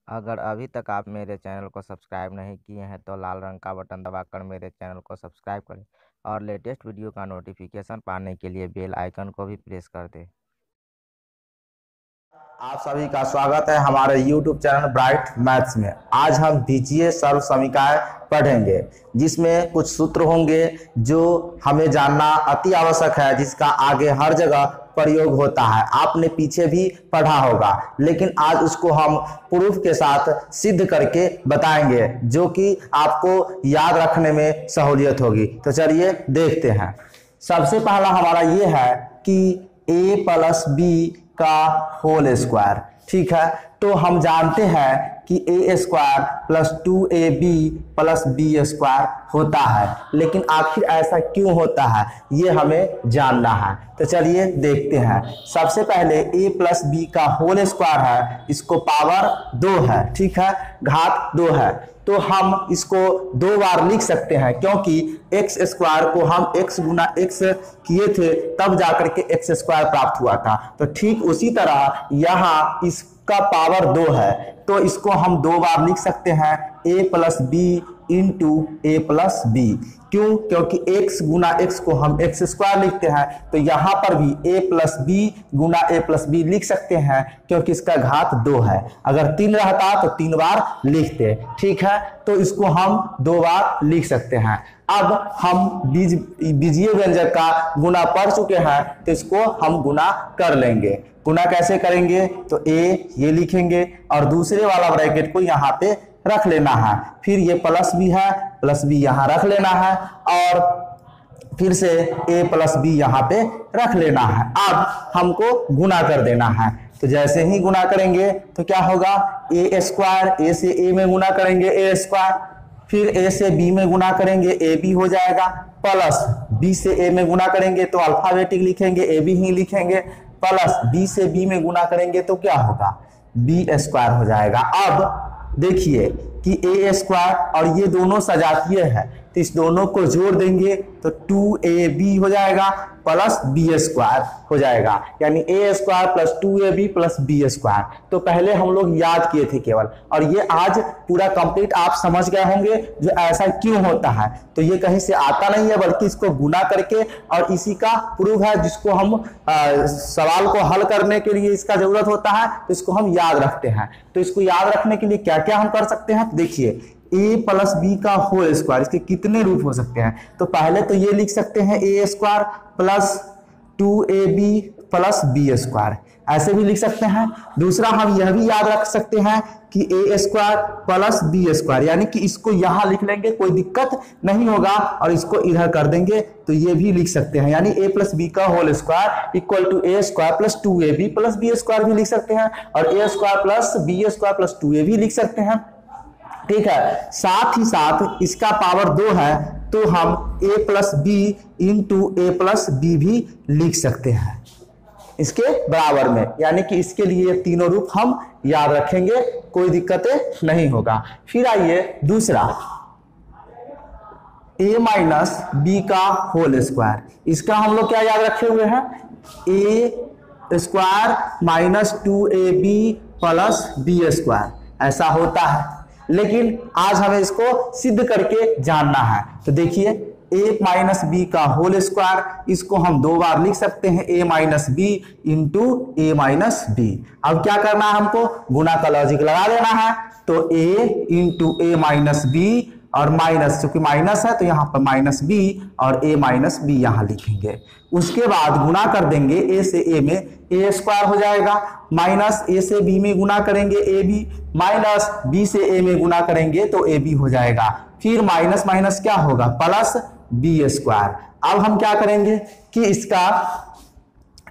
अगर अभी तक आप मेरे चैनल को सब्सक्राइब नहीं किए हैं तो लाल रंग का बटन दबाकर मेरे चैनल को सब्सक्राइब करें और लेटेस्ट वीडियो का नोटिफिकेशन पाने के लिए बेल आइकन को भी प्रेस कर दें। आप सभी का स्वागत है हमारे YouTube चैनल ब्राइट मैथ्स में। आज हम बीजीय सर्व समीकरण पढ़ेंगे, जिसमें कुछ सूत्र होंगे जो हमें जानना अति आवश्यक है, जिसका आगे हर जगह प्रयोग होता है। आपने पीछे भी पढ़ा होगा, लेकिन आज उसको हम प्रूफ के साथ सिद्ध करके बताएंगे, जो कि आपको याद रखने में सहूलियत होगी। तो चलिए देखते हैं। सबसे पहला हमारा ये है कि a प्लस बी का होल स्क्वायर, ठीक है। तो हम जानते हैं कि a square plus 2ab plus b square होता है, लेकिन आखिर ऐसा क्यों होता है ये हमें जानना है। तो चलिए देखते हैं। सबसे पहले a प्लस बी का होल स्क्वायर है, इसको पावर 2 है, ठीक है, घात 2 है। तो हम इसको 2 बार लिख सकते हैं, क्योंकि एक्स स्क्वायर को हम x गुना x किए थे, तब जाकर के एक्स स्क्वायर प्राप्त हुआ था। तो ठीक उसी तरह यहाँ इसका पावर 2 है, तो इसको हम 2 बार लिख सकते हैं, a plus b into a plus b. क्यों? क्योंकि x गुना x को हम एक्स स्क्वायर लिखते हैं, तो यहाँ पर भी a प्लस बी गुना ए प्लस बी लिख सकते हैं, क्योंकि इसका घात 2 है। अगर 3 रहता तो 3 बार लिखते, ठीक है। तो इसको हम 2 बार लिख सकते हैं। अब हम बीजीय व्यंजक का गुना पढ़ चुके हैं, तो इसको हम गुना कर लेंगे। गुना कैसे करेंगे? तो a ये लिखेंगे और दूसरे वाला ब्रैकेट को यहाँ पे रख लेना है, फिर ये प्लस बी है, प्लस बी यहाँ रख लेना है, और फिर से a प्लस बी यहाँ पे रख लेना है। अब हमको गुना कर देना है। तो जैसे ही गुना करेंगे तो क्या होगा, a स्क्वायर, a से a में गुना करेंगे a स्क्वायर, फिर a से b में गुना करेंगे a b हो जाएगा, प्लस b से a में गुना करेंगे तो अल्फाबेटिक लिखेंगे, a b ही लिखेंगे, प्लस b से b में गुना करेंगे तो क्या होगा, b स्क्वायर हो जाएगा। अब देखिए कि a स्क्वायर और ये दोनों सजातीय है, तो इस दोनों को जोड़ देंगे तो 2ab हो जाएगा प्लस बी स्क्वायर हो जाएगा, यानी a square plus 2ab plus b square. तो पहले हम लोग याद किए थे केवल, और ये आज पूरा कंप्लीट आप समझ गए होंगे जो ऐसा क्यों होता है। तो ये कहीं से आता नहीं है, बल्कि इसको गुना करके, और इसी का प्रूफ है जिसको हम सवाल को हल करने के लिए इसका जरूरत होता है, तो इसको हम याद रखते हैं। तो इसको याद रखने के लिए क्या क्या हम कर सकते हैं, देखिए a प्लस बी का होल स्क्वायर, इसके कितने रूप हो सकते हैं। तो पहले तो ये लिख सकते हैं a square plus 2ab plus b square, ऐसे भी लिख सकते हैं। दूसरा हम यह भी याद रख सकते हैं कि a square plus b square, यानी कि इसको यहां लिख लेंगे, कोई दिक्कत नहीं होगा, और इसको इधर कर देंगे तो ये भी लिख सकते हैं, यानी a प्लस बी का whole square equal to a square plus 2ab plus b square भी लिख सकते हैं, और a square plus b square plus 2a भी लिख सकते हैं, ठीक है। साथ ही साथ इसका पावर 2 है, तो हम a plus b into a plus b भी लिख सकते हैं इसके बराबर में, यानी कि इसके लिए तीनों रूप हम याद रखेंगे, कोई दिक्कतें नहीं होगा। फिर आइए दूसरा, a माइनस बी का होल स्क्वायर, इसका हम लोग क्या याद रखे हुए हैं, a square minus 2ab plus b square, ऐसा होता है। लेकिन आज हमें इसको सिद्ध करके जानना है। तो देखिए a माइनस बी का होल स्क्वायर, इसको हम 2 बार लिख सकते हैं, a minus b into a minus b. अब क्या करना है, हमको गुना का लॉजिक लगा देना है, तो a into a minus b, और माइनस, चूंकि माइनस है तो यहाँ पर माइनस बी और a माइनस बी यहाँ लिखेंगे। उसके बाद गुना कर देंगे a से a में, a स्क्वायर हो जाएगा, माइनस a से b में गुना करेंगे ab, माइनस b से a में गुना करेंगे तो ab हो जाएगा, फिर माइनस माइनस क्या होगा, प्लस b स्क्वायर। अब हम क्या करेंगे कि इसका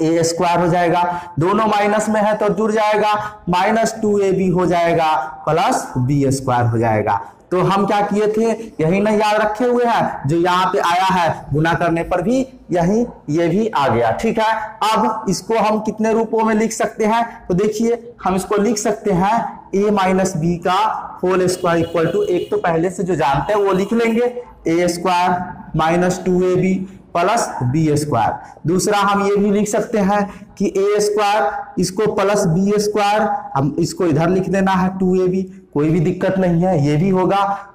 a स्क्वायर हो जाएगा, दोनों माइनस में है तो जुड़ जाएगा, माइनस 2ab हो जाएगा प्लस b स्क्वायर हो जाएगा। तो हम क्या किए थे, यही नहीं याद रखे हुए हैं, जो यहाँ पे आया है गुना करने पर भी यही ये भी आ गया, ठीक है। अब इसको हम कितने रूपों में लिख सकते हैं, तो देखिए हम इसको लिख सकते हैं a माइनस बी का होल स्क्वायर इक्वल टू, एक तो पहले से जो जानते हैं वो लिख लेंगे, a square minus 2ab plus b square. दूसरा हम ये भी लिख सकते हैं कि ए स्क्वायर इसको प्लस बी स्क्वायर, हम इसको इधर लिख देना है 2ab, कोई भी दिक्कत नहीं है, ये भी होगा।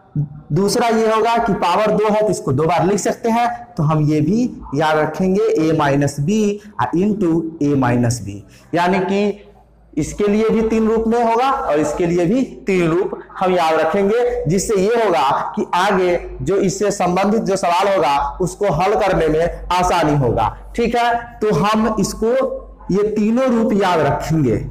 दूसरा ये होगा कि पावर 2 है तो इसको 2 बार लिख सकते हैं, तो हम ये भी याद रखेंगे a minus b into a minus b, यानी कि इसके लिए भी 3 रूप में होगा और इसके लिए भी 3 रूप हम याद रखेंगे, जिससे ये होगा कि आगे जो इससे संबंधित जो सवाल होगा उसको हल करने में आसानी होगा। ठीक है, तो हम इसको ये तीनों रूप याद रखेंगे।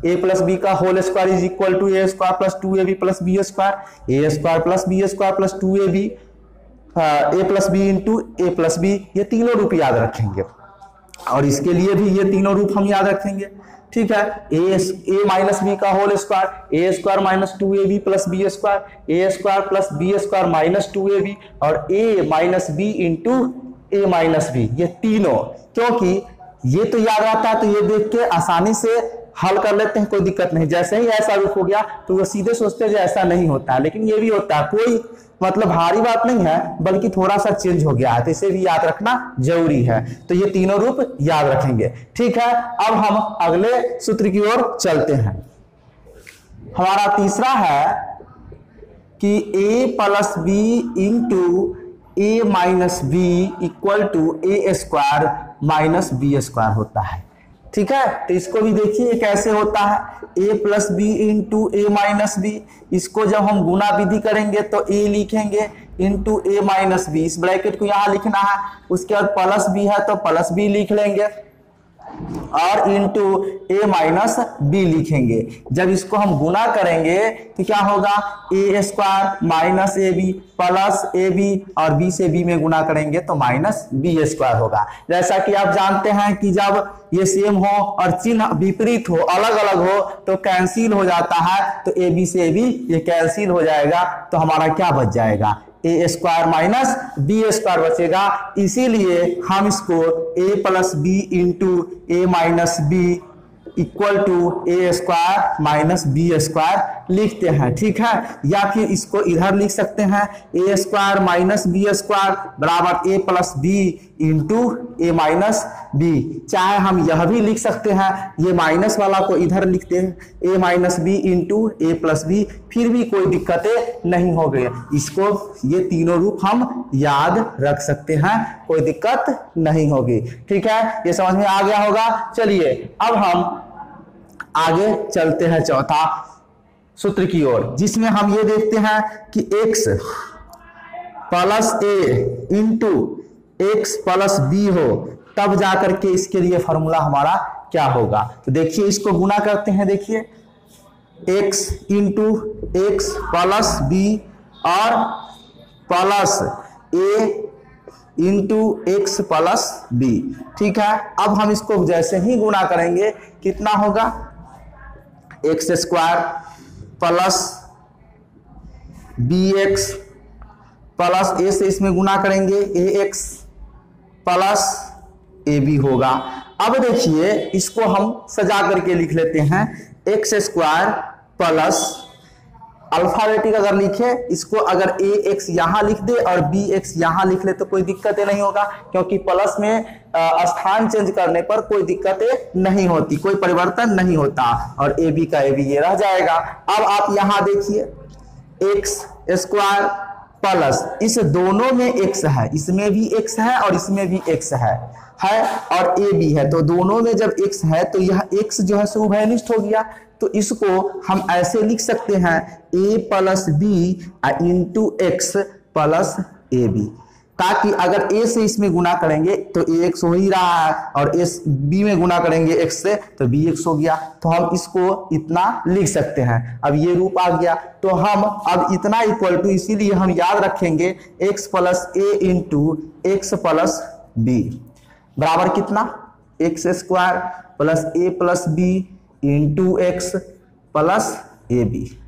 a प्लस बी का whole square is equal to a square plus 2ab plus b square, a square plus b square plus 2ab, a plus b into a plus b, ये तीनों रूप याद रखेंगे। और इसके लिए भी ये तीनों रूप हम याद रखेंगे। ठीक है, ए माइनस बी का whole square, a square minus 2ab plus b square, a square plus b square minus 2ab, और a minus b into a minus b, ये तीनों, क्योंकि ये तो याद रहता है तो ये देख के आसानी से हल कर लेते हैं, कोई दिक्कत नहीं। जैसे ही ऐसा रूप हो गया तो वो सीधे सोचते हैं ऐसा नहीं होता है, लेकिन ये भी होता है, कोई मतलब भारी बात नहीं है, बल्कि थोड़ा सा चेंज हो गया है, तो इसे भी याद रखना जरूरी है। तो ये तीनों रूप याद रखेंगे। ठीक है, अब हम अगले सूत्र की ओर चलते हैं। हमारा तीसरा है कि a plus b into a minus b equal to a square minus b square होता है। ठीक है, तो इसको भी देखिए कैसे होता है, a plus b into a minus b, इसको जब हम गुना विधि करेंगे तो a लिखेंगे इंटू ए माइनस बी, इस ब्रैकेट को यहाँ लिखना है, उसके बाद प्लस बी है तो प्लस बी लिख लेंगे और इंटू ए माइनस बी लिखेंगे। जब इसको हम गुना करेंगे तो क्या होगा, a square minus a b plus a b, और बी से बी में गुना करेंगे तो माइनस बी स्क्वायर होगा। जैसा कि आप जानते हैं कि जब ये सेम हो और चिन्ह विपरीत हो, अलग अलग हो, तो कैंसिल हो जाता है, तो ए बी से बी ये कैंसिल हो जाएगा, तो हमारा क्या बच जाएगा, a square minus b square बचेगा। इसीलिए हम इसको a plus b into a minus b equal to a square minus b square लिखते हैं। ठीक है, या फिर इसको इधर लिख सकते हैं, ए स्क्वायर माइनस बी स्क्वायर बराबर ए plus b into a minus B. चाहे हम यह भी लिख सकते हैं, ये माइनस वाला को इधर लिखते हैं, ए minus b into a plus B, फिर भी कोई दिक्कतें नहीं हो गई। इसको ये तीनों रूप हम याद रख सकते हैं, कोई दिक्कत नहीं होगी। ठीक है, ये समझ में आ गया होगा। चलिए अब हम आगे चलते हैं चौथा सूत्र की ओर, जिसमें हम ये देखते हैं कि x plus a into x plus B हो, तब जाकर के इसके लिए फॉर्मूला हमारा क्या होगा। तो देखिए इसको गुना करते हैं, देखिए x into x plus b और plus a into x plus b. ठीक है, अब हम इसको जैसे ही गुना करेंगे कितना होगा, x square plus b x plus a से इसमें गुना करेंगे a x plus a b होगा। अब देखिए इसको हम सजा करके लिख लेते हैं, एक्स स्क्वायर प्लस अल्फाबेटिक अगर लिखे इसको, अगर ए एक्स यहाँ लिख दे और बी एक्स यहाँ लिख ले तो कोई दिक्कतें नहीं होगा, क्योंकि प्लस में स्थान चेंज करने पर कोई दिक्कतें नहीं होती, कोई परिवर्तन नहीं होता, और ए बी का ए बी ये रह जाएगा। अब आप यहाँ देखिए एक्स स्क्वायर प्लस, इस दोनों में एक्स है, इसमें भी एक्स है और इसमें भी एक्स है और ए बी है, तो दोनों में जब एक्स है तो यह एक्स जो है सो उभयनिष्ठ हो गया। तो इसको हम ऐसे लिख सकते हैं, a plus b into x plus a b, ताकि अगर ए से इसमें गुना करेंगे तो ए एक्स हो ही रहा है, और एस बी में गुना करेंगे एक्स से तो बी एक्स हो गया, तो हम इसको इतना लिख सकते हैं। अब ये रूप आ गया, तो हम अब इतना इक्वल टू, इसीलिए हम याद रखेंगे x plus a into x plus b बराबर कितना, x square plus a plus b into x plus a b.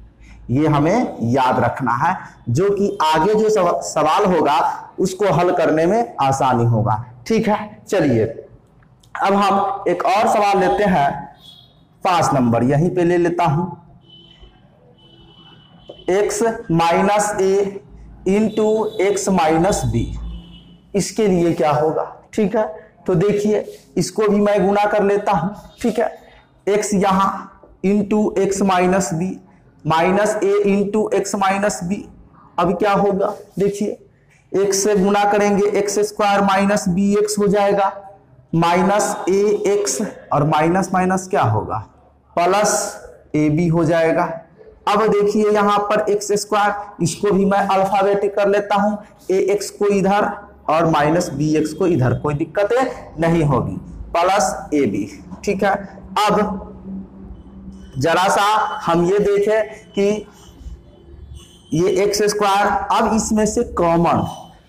ये हमें याद रखना है, जो कि आगे जो सवाल होगा उसको हल करने में आसानी होगा। ठीक है, चलिए अब हम एक और सवाल लेते हैं, 5 नंबर यहीं पे ले लेता हूं, x minus a into x minus B. इसके लिए क्या होगा, ठीक है। तो देखिए इसको भी मैं गुना कर लेता हूं, ठीक है। x यहां into x minus b minus a into x minus b. अब क्या होगा देखिए, x से गुना करेंगे x square minus b x हो जाएगा, माइनस ए एक्स और माइनस माइनस क्या होगा प्लस ए बी हो जाएगा। अब देखिए यहां पर एक्स स्क्वायर, इसको भी मैं अल्फाबेटिक कर लेता हूं, ए एक्स को इधर और माइनस बी एक्स को इधर, कोई दिक्कत नहीं होगी, प्लस ए बी, ठीक है। अब जरा सा हम ये देखें कि ये एक्स स्क्वायर, अब इसमें से कॉमन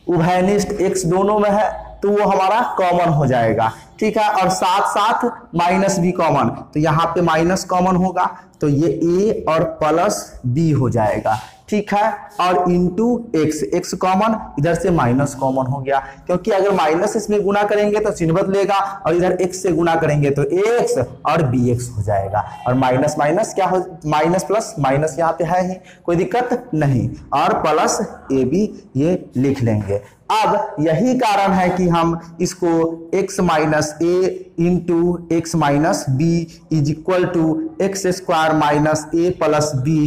उभयनिष्ठ एक्स दोनों में है तो वो हमारा कॉमन हो जाएगा, ठीक है। और साथ साथ माइनस भी कॉमन, तो यहाँ पे माइनस कॉमन होगा तो ये ए और प्लस बी हो जाएगा, ठीक है। और इंटू एक्स, एक्स कॉमन, इधर से माइनस कॉमन हो गया, क्योंकि अगर माइनस इसमें गुना करेंगे तो चिन्ह बदलेगा और इधर एक्स से गुना करेंगे तो एक्स और बी एक्स हो जाएगा। और माइनस माइनस क्या हो, माइनस प्लस माइनस यहाँ पे है ही, कोई दिक्कत नहीं, और प्लस ए बी ये लिख लेंगे। अब यही कारण है कि हम इसको x minus a into x minus b is equal to x square minus a plus b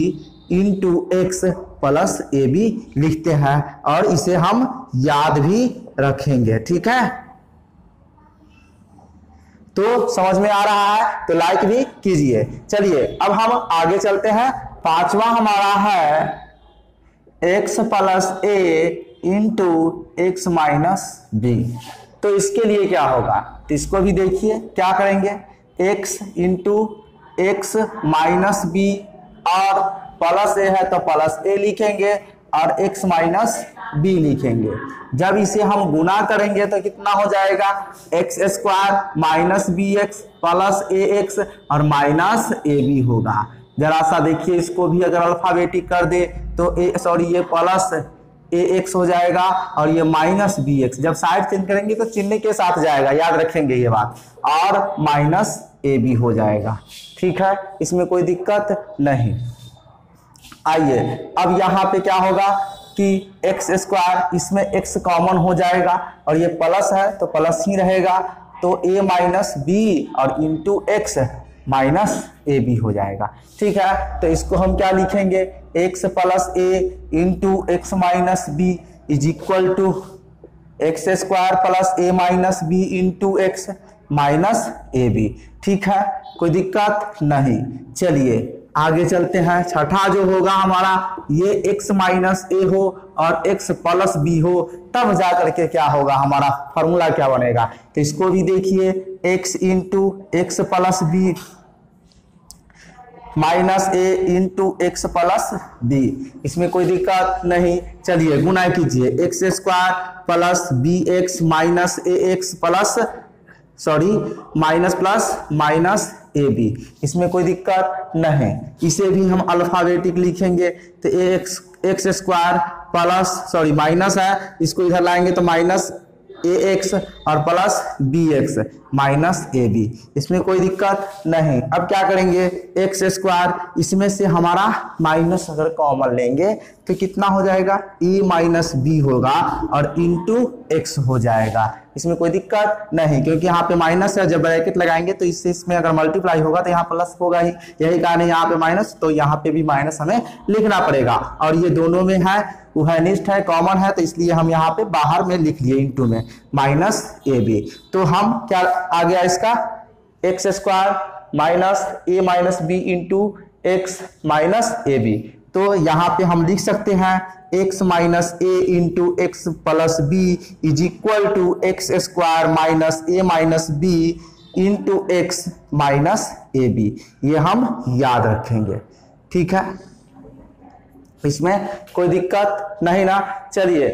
into x plus a b लिखते हैं, और इसे हम याद भी रखेंगे, ठीक है। तो समझ में आ रहा है तो लाइक भी कीजिए। चलिए अब हम आगे चलते हैं। पांचवा हमारा है x plus a into x minus B. तो इसके लिए क्या होगा, तो इसको भी देखिए क्या करेंगे, x into x minus b और प्लस ए है तो प्लस ए लिखेंगे और x माइनस बी लिखेंगे। जब इसे हम गुना करेंगे तो कितना हो जाएगा, x square minus b x plus a x और माइनस ए बी होगा। जरा सा देखिए इसको भी अगर अल्फाबेटिक कर दे तो ये प्लस ए एक्स हो जाएगा और ये माइनस बी एक्स, जब साइड चेंज करेंगे तो चिन्ह के साथ जाएगा, याद रखेंगे ये बात, और माइनस ए बी हो जाएगा, ठीक है। इसमें कोई दिक्कत नहीं। आइए अब यहाँ पे क्या होगा कि एक्स स्क्वायर, इसमें एक्स कॉमन हो जाएगा और ये प्लस है तो प्लस ही रहेगा, तो ए माइनस बी और into x minus a b हो जाएगा, ठीक है। तो इसको हम क्या लिखेंगे, x plus a into x minus b is equal to x square plus a minus b into x minus a b, ठीक है, कोई दिक्कत नहीं। चलिए आगे चलते हैं। छठा जो होगा हमारा, ये x माइनस ए हो और x प्लस बी हो, तब जाकर के क्या होगा, हमारा फॉर्मूला क्या बनेगा। तो इसको भी देखिए, x into x plus b minus a into x plus b, इसमें कोई दिक्कत नहीं। चलिए गुना कीजिए, x square plus b x minus a x plus minus plus minus a b, इसमें कोई दिक्कत नहीं। इसे भी हम अल्फाबेटिक लिखेंगे, तो एक्स स्क्वायर प्लस माइनस है, इसको इधर लाएंगे तो माइनस ए एक्स और plus b x minus a b, इसमें कोई दिक्कत नहीं। अब क्या करेंगे, एक्स स्क्वायर, इसमें से हमारा माइनस अगर कॉमन लेंगे तो कितना हो जाएगा, ए माइनस बी होगा और इंटू एक्स हो जाएगा, इसमें कोई दिक्कत नहीं, क्योंकि यहाँ पे माइनस है, जब ब्रैकेट लगाएंगे तो इससे इसमें अगर मल्टीप्लाई होगा तो यहाँ प्लस होगा ही, यही कारण है यहाँ पे माइनस, तो यहाँ पे भी माइनस हमें लिखना पड़ेगा। और ये दोनों में है, उभयनिष्ठ है, कॉमन है, तो इसलिए हम यहाँ पे बाहर में लिख लिए इंटू में माइनस ए बी। तो हम क्या आ गया इसका, x square minus a minus b into x minus a b. तो यहाँ पे हम लिख सकते हैं x minus a into x plus b is equal to x square minus a minus b into x minus a b, ये हम याद रखेंगे, ठीक है, इसमें कोई दिक्कत नहीं ना। चलिए